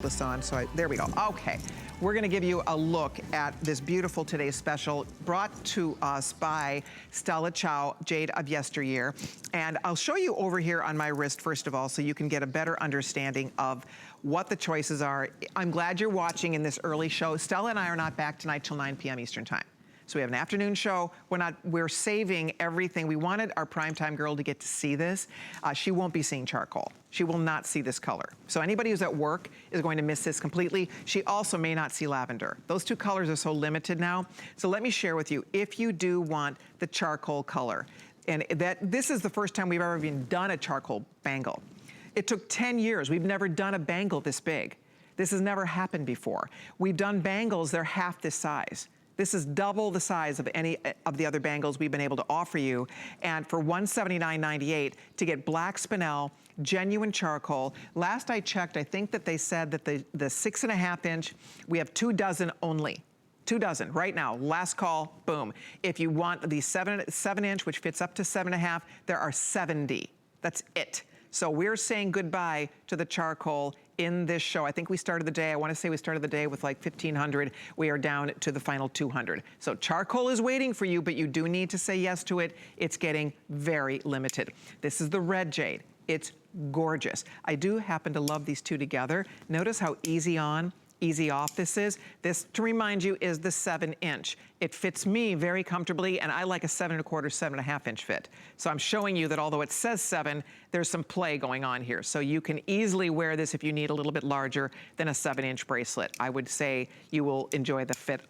this on, so there we go. Okay, we're gonna give you a look at this beautiful today's special brought to us by Stella Chow, Jade of Yesteryear. And I'll show you over here on my wrist, first of all, so you can get a better understanding of what the choices are. I'm glad you're watching in this early show. Stella and I are not back tonight till 9 p.m. Eastern time. So we have an afternoon show. We're saving everything. We wanted our primetime girl to get to see this. She won't be seeing charcoal. She will not see this color. So anybody who's at work is going to miss this completely. She also may not see lavender. Those two colors are so limited now. So let me share with you, if you do want the charcoal color, and this is the first time we've ever even done a charcoal bangle. It took 10 years. We've never done a bangle this big. This has never happened before. We've done bangles, they're half this size. This is double the size of any of the other bangles we've been able to offer you. And for $179.98 to get black spinel, genuine charcoal. Last I checked, I think that they said that the 6.5 inch, we have 2 dozen only. 2 dozen right now, last call, boom. If you want the 7 inch, which fits up to 7.5, there are 70, that's it. So we're saying goodbye to the charcoal in this show. I think we started the day, I wanna say we started the day with like 1,500. We are down to the final 200. So charcoal is waiting for you, but you do need to say yes to it. It's getting very limited. This is the red jade. It's gorgeous. I do happen to love these two together. Notice how easy on, easy off this is. This, to remind you, is the 7 inch. It fits me very comfortably, and I like a 7.25, 7.5 inch fit. So I'm showing you that although it says 7, there's some play going on here. So you can easily wear this if you need a little bit larger than a 7 inch bracelet. I would say you will enjoy the fit.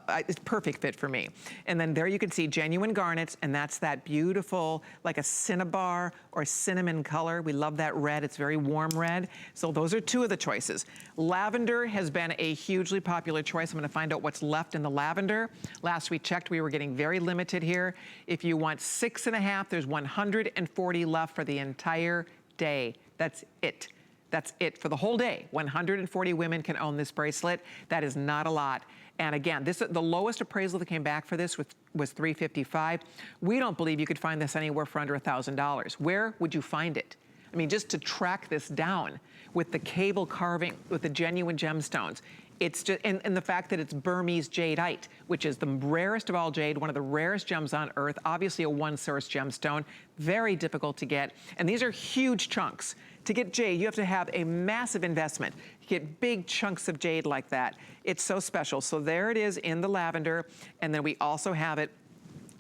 It's perfect fit for me. And then there you can see genuine garnets, and that's that beautiful, like a cinnabar or cinnamon color. We love that red, it's very warm red. So those are two of the choices. Lavender has been a hugely popular choice. I'm gonna find out what's left in the lavender. Last we checked, we were getting very limited here. If you want 6.5, there's 140 left for the entire day. That's it. That's it for the whole day. 140 women can own this bracelet. That is not a lot. And again, the lowest appraisal that came back for this was $355. We don't believe you could find this anywhere for under $1,000. Where would you find it? I mean, just to track this down with the cable carving, with the genuine gemstones, it's just, and the fact that it's Burmese Jadeite, which is the rarest of all jade, one of the rarest gems on earth, obviously a one-source gemstone, very difficult to get. And these are huge chunks. To get jade, you have to have a massive investment. You get big chunks of jade like that. It's so special. So there it is in the lavender, and then we also have it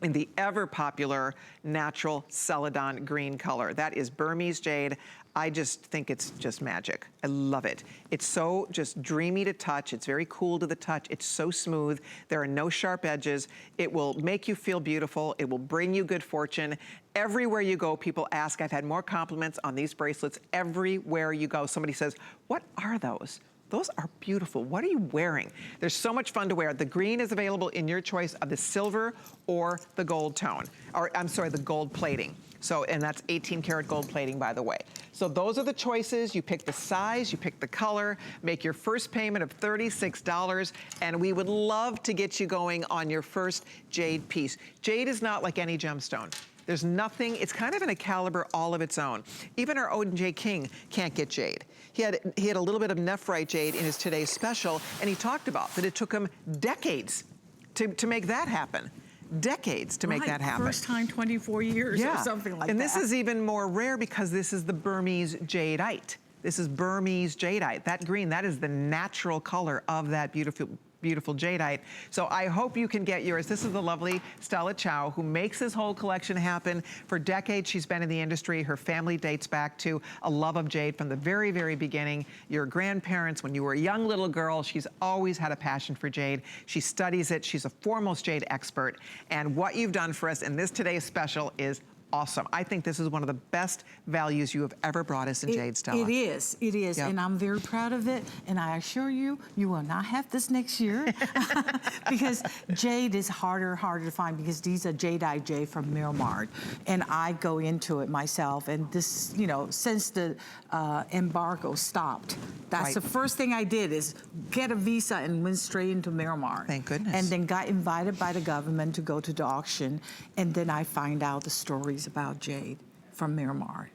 in the ever popular natural celadon green color. That is Burmese jade. I just think it's just magic. I love it. It's so just dreamy to touch. It's very cool to the touch. It's so smooth. There are no sharp edges. It will make you feel beautiful. It will bring you good fortune. Everywhere you go, people ask. I've had more compliments on these bracelets everywhere you go. Somebody says, what are those? Those are beautiful. What are you wearing? They're so much fun to wear. The green is available in your choice of the silver or the gold tone, or I'm sorry, the gold plating. So, and that's 18 karat gold plating, by the way. So those are the choices. You pick the size, you pick the color, make your first payment of $36, and we would love to get you going on your first jade piece. Jade is not like any gemstone. There's nothing, it's kind of in a caliber all of its own. Even our O.J. King can't get jade. He had a little bit of Nephrite jade in his today's special, and he talked about that it took him decades to make that happen. Decades to make that happen. First time 24 years or something like that. And this is even more rare because this is the Burmese Jadeite. This is Burmese Jadeite. That green, that is the natural color of that beautiful Jadeite. So I hope you can get yours. This is the lovely Stella Chow, who makes this whole collection happen. For decades, she's been in the industry. Her family dates back to a love of jade from the very, very beginning. Your grandparents, when you were a young little girl, she's always had a passion for jade. She studies it. She's a foremost jade expert. And what you've done for us in this today's special is awesome. I think this is one of the best values you have ever brought us in jade, Stella. It is, yep. And I'm very proud of it. And I assure you, you will not have this next year because jade is harder to find because these are Jadeite jade from Miramar. And I go into it myself. And this, you know, since the embargo stopped, that's the first thing I did is get a visa and went straight into Miramar. Thank goodness. And then got invited by the government to go to the auction. And then I find out the stories about jade from Miramar.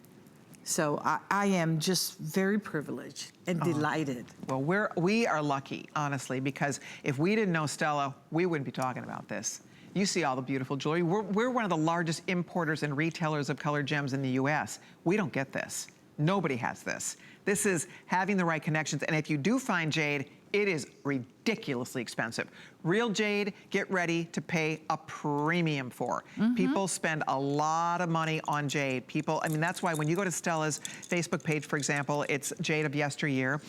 So I am just very privileged and delighted. Well, we are lucky, honestly, because if we didn't know Stella, we wouldn't be talking about this. You see all the beautiful jewelry. We're one of the largest importers and retailers of colored gems in the US. We don't get this. Nobody has this. This is having the right connections. And if you do find jade, it is ridiculously expensive. Real jade, get ready to pay a premium for. People spend a lot of money on jade. I mean, that's why when you go to Stella's Facebook page, for example, it's Jade of Yesteryear.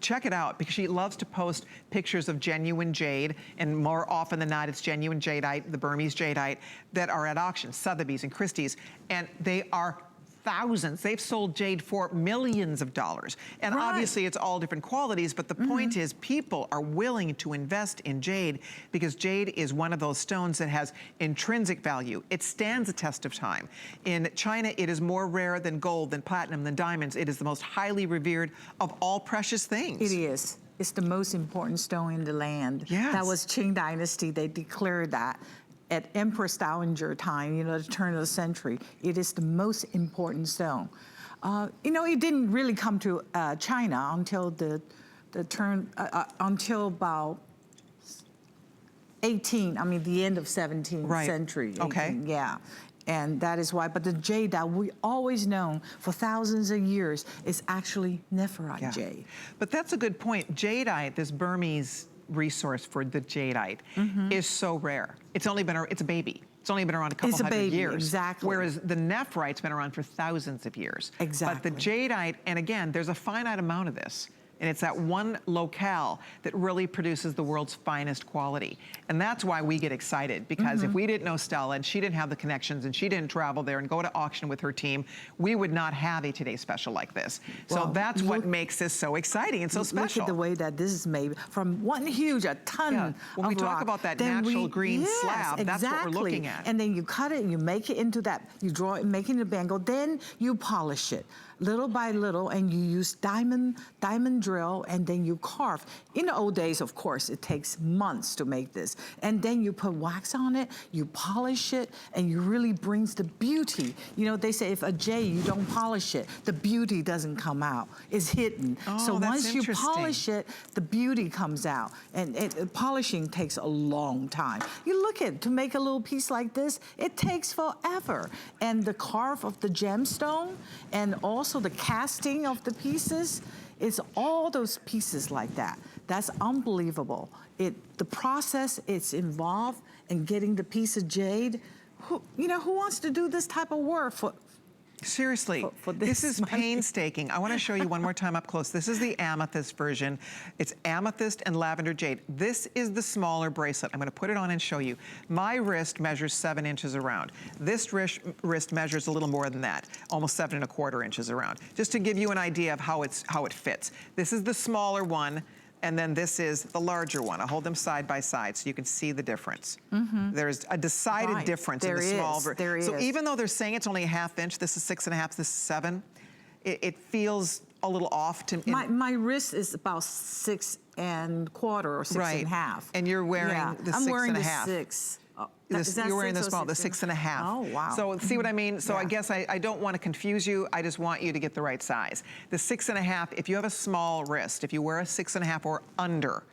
Check it out, because she loves to post pictures of genuine jade, and more often than not, it's genuine jadeite, the Burmese jadeite, that are at auction, Sotheby's and Christie's, and they are thousands. They've sold jade for millions of dollars. And obviously it's all different qualities, but the point is people are willing to invest in jade because jade is one of those stones that has intrinsic value. It stands the test of time. In China, it is more rare than gold, than platinum, than diamonds. It is the most highly revered of all precious things. It is. It's the most important stone in the land. Yes. That was Qing Dynasty. They declared that. At Empress Dowager time, the turn of the century, it is the most important stone. It didn't really come to China until the turn, until about the end of 17th century. 18, okay. Yeah. And that is why, but the jade that we always known for thousands of years is actually Nephrite jade. But that's a good point. Jadeite, this Burmese resource for the jadeite, is so rare. It's only been, it's a baby. It's only been around a couple hundred years. Exactly. Whereas the Nephrite's been around for thousands of years. Exactly. But the jadeite, and again, there's a finite amount of this. And it's that one locale that really produces the world's finest quality. And that's why we get excited, because if we didn't know Stella and she didn't have the connections and she didn't travel there and go to auction with her team, we would not have a Today Special like this. So that's what makes this so exciting and so special. Look at the way that this is made from one huge, a ton of When we talk rock, about that natural green slab, that's what we're looking at. And then you cut it and you make it into that, you draw it, make it into a bangle, then you polish it little by little, and you use diamond drill, and then you carve. In the old days, of course, it takes months to make this. And then you put wax on it, you polish it, and you really brings the beauty. They say if a jade, you don't polish it, the beauty doesn't come out. It's hidden. So once you polish it, the beauty comes out. And polishing takes a long time. You look at, to make a little piece like this, it takes forever. And the carve of the gemstone, and also the casting of the pieces, it's all those pieces like that. That's unbelievable. The process it's involved in getting the piece of jade. Who wants to do this type of work for? Seriously, this is painstaking. I want to show you one more time up close. This is the amethyst version. It's amethyst and lavender jade. This is the smaller bracelet. I'm going to put it on and show you. My wrist measures 7 inches around. This wrist measures a little more than that, almost 7¼ inches around. Just to give you an idea of how it fits. This is the smaller one, and then this is the larger one. I'll hold them side by side so you can see the difference. There's a decided difference in the small. There is. So even though they're saying it's only a ½ inch, this is 6½, this is 7, it feels a little off to me. My wrist is about 6¼ or 6½. And you're wearing the 6½. I'm wearing the 6. You're wearing the small, the 6½. Oh, wow. So see what I mean? So I guess I don't want to confuse you. I just want you to get the right size. The 6½, if you have a small wrist, if you wear a 6½ or under,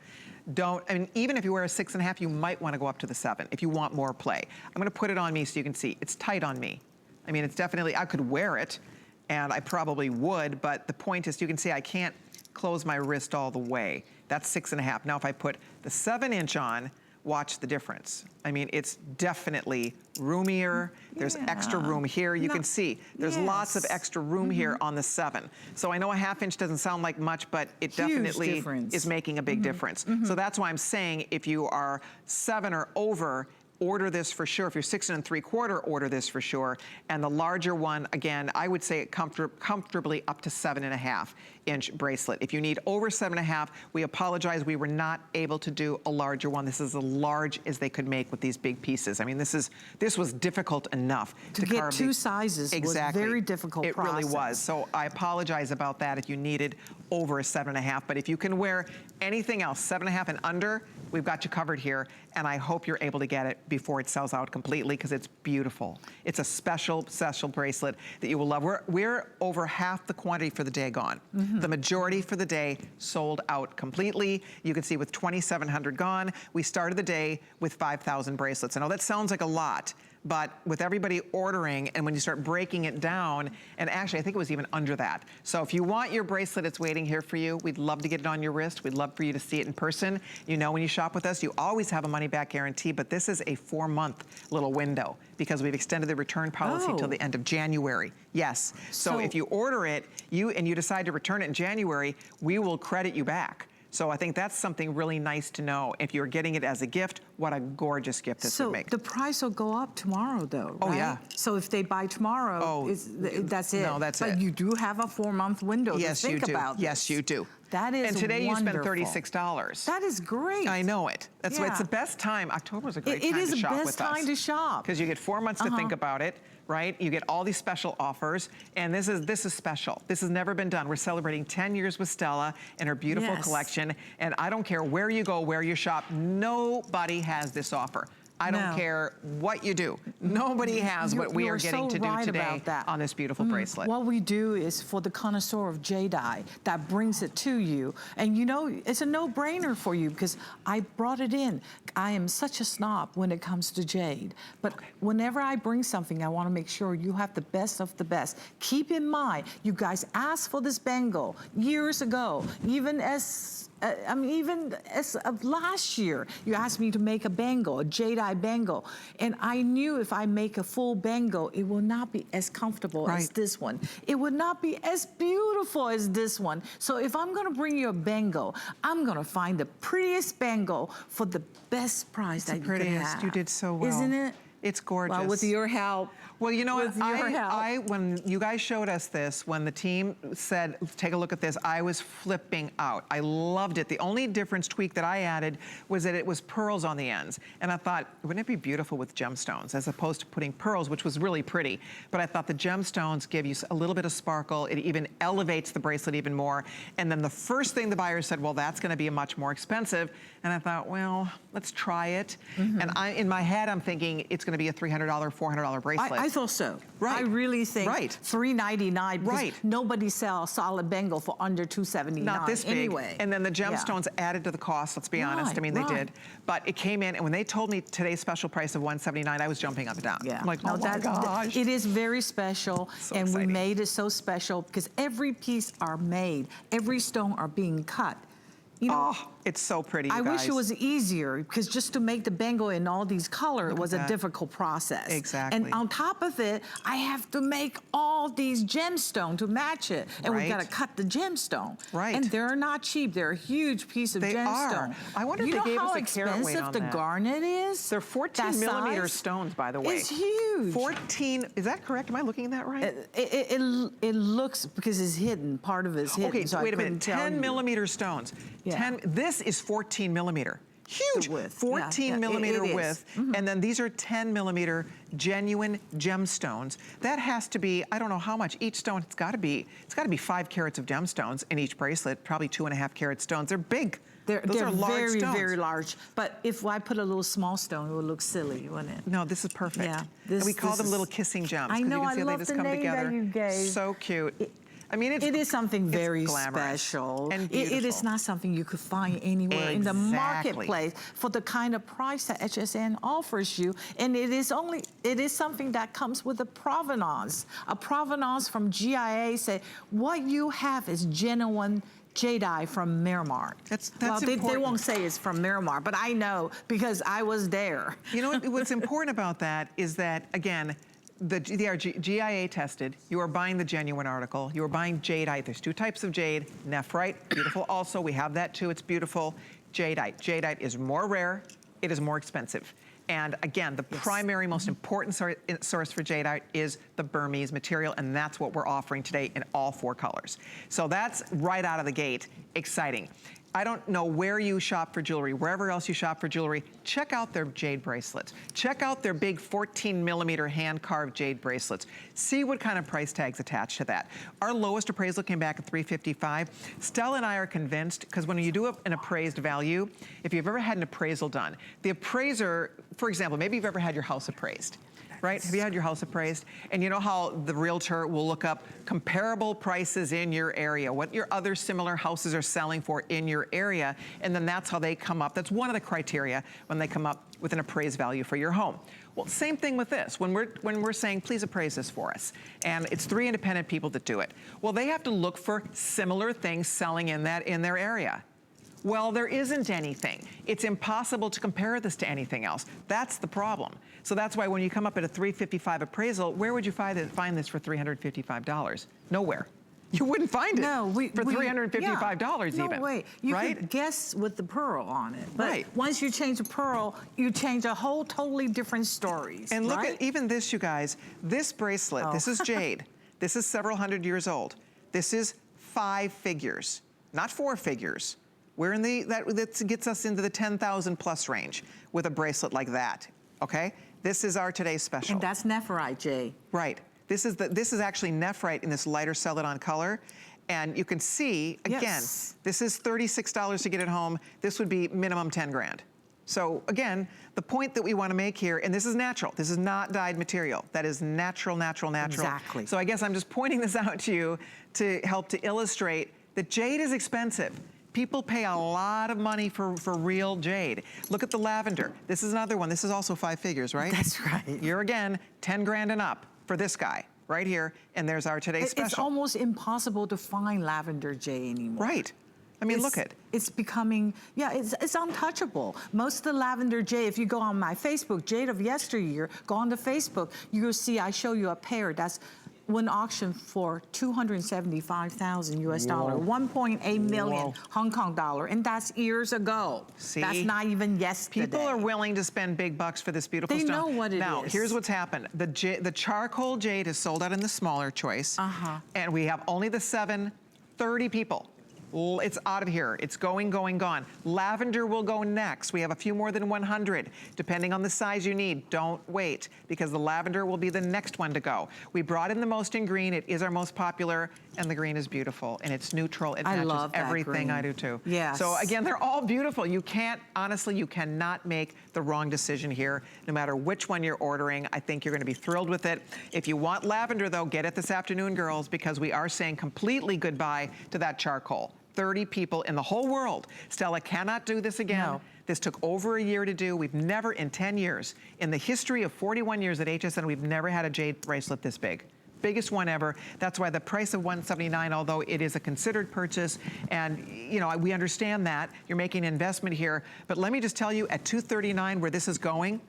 even if you wear a 6½, you might want to go up to the 7 if you want more play. I'm going to put it on me so you can see. It's tight on me. I mean, it's definitely, I could wear it, and I probably would, but the point is, you can see I can't close my wrist all the way. That's 6½. Now, if I put the 7-inch on, watch the difference. I mean, it's definitely roomier. There's extra room here. You can see there's lots of extra room here on the 7. So I know a ½ inch doesn't sound like much, but it definitely is making a big difference. So that's why I'm saying if you are 7 or over, order this for sure. If you're 6 3/4, order this for sure. And the larger one, again, I would say comfortably up to 7½. inch bracelet. If you need over 7.5, we apologize. We were not able to do a larger one. This is as large as they could make with these big pieces. I mean, this was difficult enough to get two sizes. Exactly. Was very difficult It process. really was. So I apologize about that if you needed over a 7.5. But if you can wear anything else, 7.5 and under, we've got you covered here. And I hope you're able to get it before it sells out completely because it's beautiful. It's a special bracelet that you will love. We're over half the quantity for the day gone. The majority for the day sold out completely. You can see with 2,700 gone, we started the day with 5,000 bracelets. I know that sounds like a lot, but with everybody ordering and when you start breaking it down, and actually I think it was even under that. So if you want your bracelet, it's waiting here for you. We'd love to get it on your wrist. We'd love for you to see it in person. You know, when you shop with us, you always have a money back guarantee, but this is a 4-month little window because we've extended the return policy till the end of January. Yes, so if you order it, and you decide to return it in January, we will credit you back. So I think that's something really nice to know. If you're getting it as a gift, what a gorgeous gift this would make. So the price will go up tomorrow though, right? Oh yeah. So if they buy tomorrow, that's it. No, that's it. But you do have a 4-month window to think about this. Yes, you do. That is And today wonderful. you spent $36. That is great. I know it. That's why it's the best time. October's a great time to shop with us. It is the best time to shop. Because you get 4 months to think about it, right? You get all these special offers, and this is special. This has never been done. We're celebrating 10 years with Stella and her beautiful collection, and I don't care where you go, where you shop, nobody has this offer. I don't care what you do. Nobody has what we are getting to do today on this beautiful bracelet. What we do is for the connoisseur of Jadeite that brings it to you. And you know, it's a no-brainer for you because I brought it in. I am such a snob when it comes to jade. But whenever I bring something, I want to make sure you have the best of the best. Keep in mind, you guys asked for this bangle years ago, even as of last year, you asked me to make a bangle, a Jadeite bangle. And I knew if I make a full bangle, it will not be as comfortable as this one. It would not be as beautiful as this one. So if I'm gonna bring you a bangle, I'm gonna find the prettiest bangle for the best price that you can have. You did so well. Isn't it? It's gorgeous. Well, with your help. Well, you know what, when you guys showed us this, when the team said, take a look at this, I was flipping out. I loved it. The only tweak that I added was that it was pearls on the ends. And I thought, wouldn't it be beautiful with gemstones as opposed to putting pearls, which was really pretty. But I thought the gemstones give you a little bit of sparkle. It even elevates the bracelet even more. And then the first thing the buyer said, well, that's gonna be much more expensive. And I thought, well, let's try it. And in my head, I'm thinking it's gonna be a $300, $400 bracelet. I thought so. Right. I really think $399 because Right. nobody sells solid bangle for under $279. Not this big. Anyway. And then the gemstones added to the cost, let's be honest. I mean, they did. But it came in, and when they told me today's special price of $179, I was jumping up and down. Yeah. I'm like, oh my gosh. It is very special, So and exciting. we made it so special because every piece are made, every stone are being cut. You know, it's so pretty, you I guys. wish it was easier because just to make the bangle in all these colors was a difficult process. Exactly. And on top of it, I have to make all these gemstones to match it. And we got to cut the gemstone. Right. And they're not cheap. They're a huge piece of gemstone. I wonder if they gave us a carat weight on that. You know how expensive the garnet is? They're 14 millimeter stones, by the way. It's huge. 14, is that correct? Am I looking at that right? It looks, because it's hidden, part of it's hidden. Okay, so wait a minute, 10 millimeter stones. Yeah. This is 14 millimeter. Huge. Width. 14 millimeter width. And then these are 10 millimeter genuine gemstones. That has to be, I don't know how much each stone, it's gotta be 5 carats of gemstones in each bracelet, probably 2.5 carat stones. They're big. Those are large very, stones. very large. But if I put a little small stone, it would look silly, wouldn't it? No, this is perfect. Yeah, and we call them little kissing gems. I know, you can I see love they just the come name together. that you gave. So cute. I mean, it is something very glamorous special. and It is not something you could find anywhere in the Exactly. marketplace for the kind of price that HSN offers you. And it is something that comes with a provenance. A provenance from GIA say, what you have is genuine Jadeite from Miramar. That's well, they important. won't say it's from Miramar, but I know because I was there. You know what's important about that is that, again, they are GIA tested. You are buying the genuine article. You are buying Jadeite. There's 2 types of jade. Nephrite, beautiful also. We have that too, it's beautiful. Jadeite. Jadeite is more rare. It is more expensive. And again, the primary, most important source for jadeite is the Burmese material, and that's what we're offering today in all 4 colors. So that's right out of the gate, exciting. I don't know where you shop for jewelry, wherever else you shop for jewelry, check out their jade bracelets. Check out their big 14mm hand-carved jade bracelets. See what kind of price tags attached to that. Our lowest appraisal came back at $355. Stella and I are convinced, because when you do an appraised value, if you've ever had an appraisal done, the appraiser, for example, maybe you've ever had your house appraised. Right? Have you had your house appraised? And you know how the realtor will look up comparable prices in your area, what your other similar houses are selling for in your area, and then that's how they come up. That's one of the criteria when they come up with an appraised value for your home. Well, same thing with this. When we're saying, please appraise this for us, and it's 3 independent people that do it. Well, they have to look for similar things selling in their area. Well, there isn't anything. It's impossible to compare this to anything else. That's the problem. So that's why when you come up at a $355 appraisal, where would you find this for $355? Nowhere. You wouldn't find it for $355 even. No way. You could guess with the pearl on it. But once you change the pearl, you change a whole totally different stories. And look at even this, you guys. This bracelet, this is jade. This is several hundred years old. This is 5 figures, not 4 figures. We're in that gets us into the 10,000 plus range with a bracelet like that, okay? This is our today's special. And that's Nephrite, Jay. Right. This is actually Nephrite in this lighter celadon color. And you can see, again, this is $36 to get it home. This would be minimum 10 grand. So again, the point that we want to make here, and this is natural. This is not dyed material. That is natural, natural, natural. Exactly. So I guess I'm just pointing this out to you to help to illustrate that jade is expensive. People pay a lot of money for real jade. Look at the lavender. This is another one. This is also 5 figures, right? That's right. You're again, 10 grand and up for this guy right here. And there's our today's special. It's almost impossible to find lavender jade anymore. Right. I mean, look at. It's becoming, it's untouchable. Most of the lavender jade, if you go on my Facebook, Jade of Yesteryear, go on to Facebook, you will see I show you a pair that's one auction for $275,000 US dollar, 1.8 million Hong Kong dollar, and that's years ago. See? That's not even yesterday. People are willing to spend big bucks for this beautiful stone. They know what it is. Now, here's what's happened. The charcoal jade is sold out in the smaller choice, and we have only the 30 people. It's out of here. It's going, gone. Lavender will go next. We have a few more than 100, depending on the size you need. Don't wait, because the lavender will be the next one to go. We brought in the most in green. It is our most popular, and the green is beautiful, and it's neutral. It matches everything. I do too. Yes. So again, they're all beautiful. You can't, honestly, you cannot make the wrong decision here, no matter which one you're ordering. I think you're gonna be thrilled with it. If you want lavender though, get it this afternoon, girls, because we are saying completely goodbye to that charcoal. 30 people in the whole world. Stella cannot do this again. No. This took over a year to do. We've never, in 10 years, in the history of 41 years at HSN, we've never had a jade bracelet this big. Biggest one ever. That's why the price of $179, although it is a considered purchase, and you know, we understand that you're making an investment here, but let me just tell you, at $239, where this is going,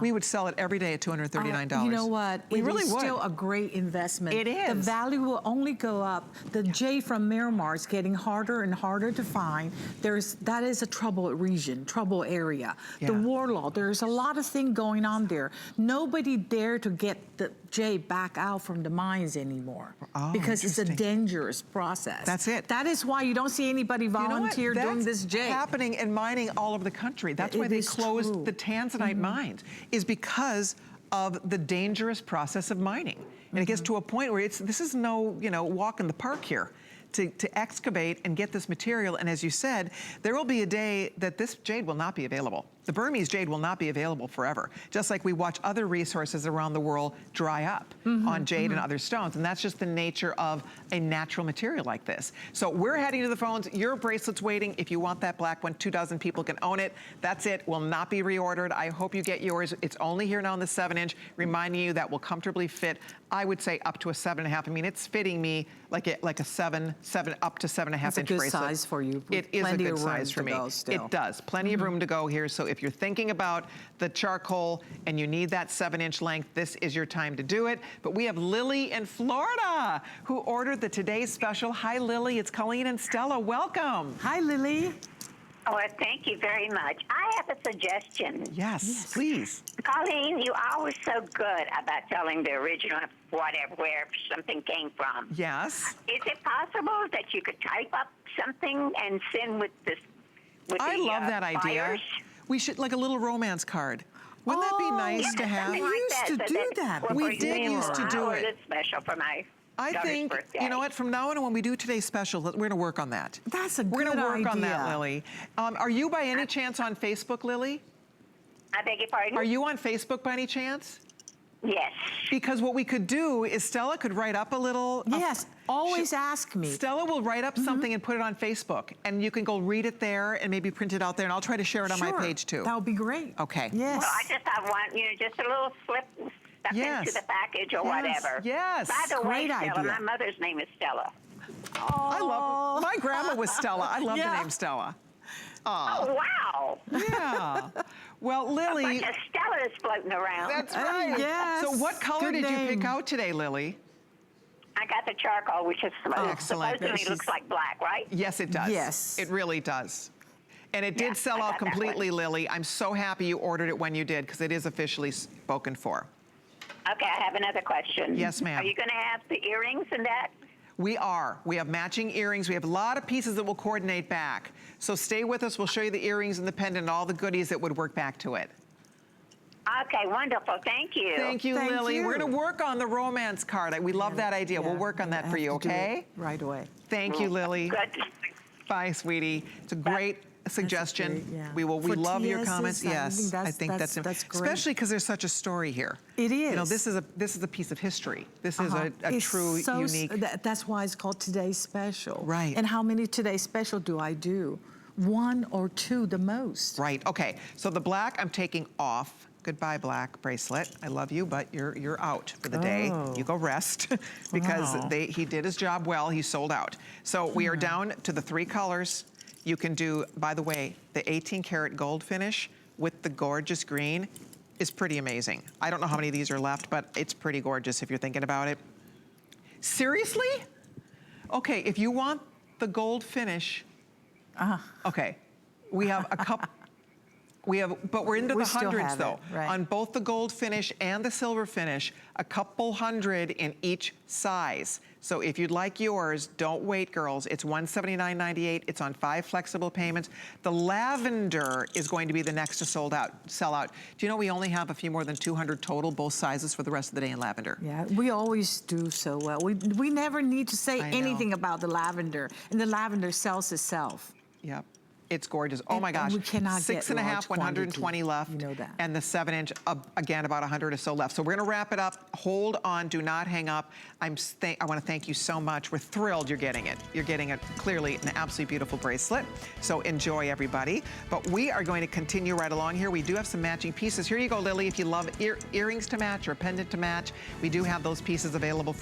we would sell it every day at $239. You know what? We really would. It's still a great investment. It is. The value will only go up. The jade from Miramar is getting harder and harder to find. That is a troubled region, troubled area. The warlord, there's a lot of things going on there. Nobody dare to get the jade back out from the mines anymore because it's a dangerous process. That's it. That is why you don't see anybody volunteer doing this jade. That's happening in mining all over the country. That's why they closed the tanzanite mines, is because of the dangerous process of mining. And it gets to a point where this is no, walk in the park here. To excavate and get this material, and as you said, there will be a day that this jade will not be available. The Burmese jade will not be available forever, just like we watch other resources around the world dry up on jade and other stones, and that's just the nature of a natural material like this. So we're heading to the phones. Your bracelet's waiting. If you want that black one, 24 people can own it. That's it. Will not be reordered. I hope you get yours. It's only here now in the 7-inch, reminding you that will comfortably fit, I would say, up to a 7.5. I mean, it's fitting me like a 7 up to 7.5 inch bracelet. It's a good size for you. It is a good size for me. It does. Plenty of room to go here. So if you're thinking about the charcoal and you need that 7-inch length, this is your time to do it. But we have Lily in Florida who ordered the today's special. Hi, Lily. It's Colleen and Stella. Welcome. Hi, Lily. Oh, well, thank you very much. I have a suggestion. Yes, please. Colleen, you're always so good about telling the original whatever, where something came from. Yes. Is it possible that you could type up something and send with this? I love that idea. flyers? We should, like a little romance card. Wouldn't that be nice to have? something We like used to do that. well, We for did example, used to do I it. ordered special for my I daughter's think, birthday. you know what, from now on when we do today's special, we're gonna work on that. That's a We're good gonna work on that, idea. Lily. Are you by any chance on Facebook, Lily? I beg your pardon? Are you on Facebook by any chance? Yes. Because what we could do is Stella could write up a little... Yes, always ask me. Stella will write up something and put it on Facebook, and you can go read it there and maybe print it out there, and I'll try to share it on my Sure. page too. That would be great. Okay. Yes. Well, I just have one, just a little slip stuff Yes. into the package or Yes, whatever. yes. By the Great way, Stella, idea. my mother's name is Stella. I love, my grandma was Stella. I love the Yeah. name Stella. Oh, wow. Yeah. Well, A Lily, bunch of Stellas floating around. that's right. yes. So what color Good did you pick name. out today, Lily? I got the charcoal, which is Excellent. supposedly looks like black, right? Yes, it does. Yes. It really does. And it Yeah, did sell I out got that one. completely, Lily. I'm so happy you ordered it when you did, because it is officially spoken for. Okay, I have another question. Yes, ma'am. Are you going to have the earrings and that? We are. We have matching earrings. We have a lot of pieces that will coordinate back. So stay with us. We'll show you the earrings and the pendant and all the goodies that would work back to it. Okay, wonderful. Thank you. Thank you, Thank Lily. you. We're going to work on the romance card. We love that idea. We'll Yeah, work on I that have for you, to do it okay? right away. Thank you, Lily. Good. Bye, sweetie. It's a great suggestion. great, yeah. We For love your TSs, comments. I Yes, think I think that's that's great. especially because there's such a story here. It You know, is. this is a piece of history. This is a It's true so unique. That's why it's called Today's Special. Right. And how many Today's Special do I do? One or two the most. Right. Okay. So the black I'm taking off. Goodbye, black bracelet. I love you, but you're out for the day. Oh. You go rest because Wow. he did his job well. He sold out. So we are down to the 3 colors. You can do, by the way, the 18 karat gold finish with the gorgeous green is pretty amazing. I don't know how many of these are left, but it's pretty gorgeous if you're thinking about it. Seriously? Okay, if you want the gold finish, okay, we have a couple. But we're into We the still hundreds have though. it, right. On both the gold finish and the silver finish, a couple hundred in each size. So if you'd like yours, don't wait, girls. It's $179.98. It's on 5 flexible payments. The lavender is going to be the next to sell out. Do you know we only have a few more than 200 total, both sizes for the rest of the day in lavender? Yeah, we always do so well. We never need to say I know. anything about the lavender, and the lavender sells itself. Yep. It's gorgeous. Oh my And gosh. we cannot get 6.5, large 120 quantity. left. You know that. And the 7-inch, again, about 100 or so left. So we're gonna wrap it up. Hold on, do not hang up. I wanna thank you so much. We're thrilled you're getting it. You're getting clearly an absolutely beautiful bracelet. So enjoy, everybody. But we are going to continue right along here. We do have some matching pieces. Here you go, Lily. If you love earrings to match or a pendant to match, we do have those pieces available for